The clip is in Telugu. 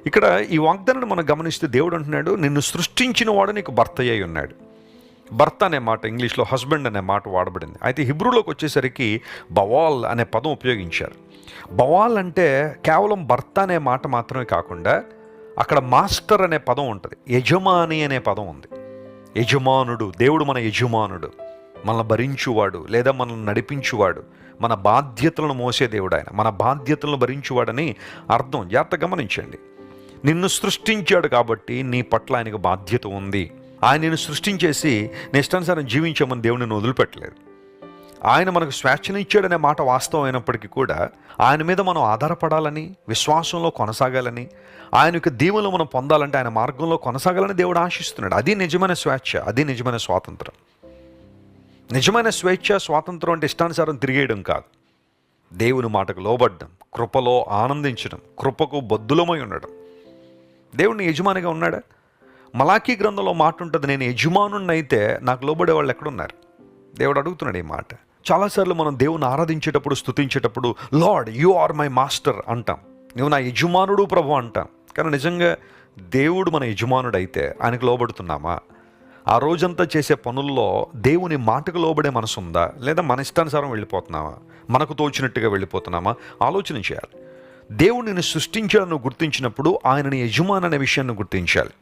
ఇక్కడ ఈ వాగ్దానాన్ని మనం గమనిస్తే దేవుడు అంటున్నాడు, నిన్ను సృష్టించిన వాడు నీకు భర్త అయి ఉన్నాడు. భర్త అనే మాట ఇంగ్లీష్లో హస్బెండ్ అనే మాట వాడబడింది. అయితే హిబ్రూలోకి వచ్చేసరికి బవాల్ అనే పదం ఉపయోగించారు. బవాల్ అంటే కేవలం భర్త అనే మాట మాత్రమే కాకుండా అక్కడ మాస్టర్ అనే పదం ఉంటుంది, యజమాని అనే పదం ఉంది. యజమానుడు, దేవుడు మన యజమానుడు, మనల్ని భరించువాడు లేదా మనల్ని నడిపించువాడు, మన బాధ్యతలను మోసే దేవుడు ఆయన, మన బాధ్యతలను భరించువాడని అర్థం. జాగ్రత్త గమనించండి. నిన్ను సృష్టించాడు కాబట్టి నీ పట్ల ఆయనకు బాధ్యత ఉంది. ఆయన నిన్ను సృష్టించేసి ఇష్టానుసారం జీవించామని దేవుడు నిన్ను వదిలిపెట్టలేదు. ఆయన మనకు స్వేచ్ఛనిచ్చాడనే మాట వాస్తవం అయినప్పటికీ కూడా ఆయన మీద మనం ఆధారపడాలని, విశ్వాసంలో కొనసాగాలని, ఆయన యొక్క దీవెనలు మనం పొందాలంటే ఆయన మార్గంలో కొనసాగాలని దేవుడు ఆశిస్తున్నాడు. అది నిజమైన స్వేచ్ఛ, అది నిజమైన స్వాతంత్రం. నిజమైన స్వేచ్ఛ స్వాతంత్రం అంటే ఇష్టానుసారం తిరిగేయడం కాదు, దేవుని మాటకు లోబడ్డం, కృపలో ఆనందించడం, కృపకు బద్దులమై ఉండడం. దేవుడిని యజమానిగా ఉన్నాడా? మలాకీ గ్రంథంలో మాట ఉంటుంది, నేను యజమానుణ్ణి అయితే నాకు లోబడే వాళ్ళు ఎక్కడున్నారు? దేవుడు అడుగుతున్నాడు ఈ మాట. చాలాసార్లు మనం దేవుని ఆరాధించేటప్పుడు, స్తుతించేటప్పుడు Lord you are my master అంటాం, నువ్వు నా యజమానుడు ప్రభు అంటాం. కానీ నిజంగా దేవుడు మన యజమానుడు అయితే ఆయనకు లోబడుతున్నామా? ఆ రోజంతా చేసే పనుల్లో దేవుని మాటకు లోబడే మనసు ఉందా, లేదా మన ఇష్టానుసారం వెళ్ళిపోతున్నామా, మనకు తోచినట్టుగా వెళ్ళిపోతున్నామా? ఆలోచన చేయాలి. దేవుడు నిన్ను సృష్టించాలని నువ్వు గుర్తించినప్పుడు ఆయనని యజమాని అనే విషయాన్ని గుర్తించాలి.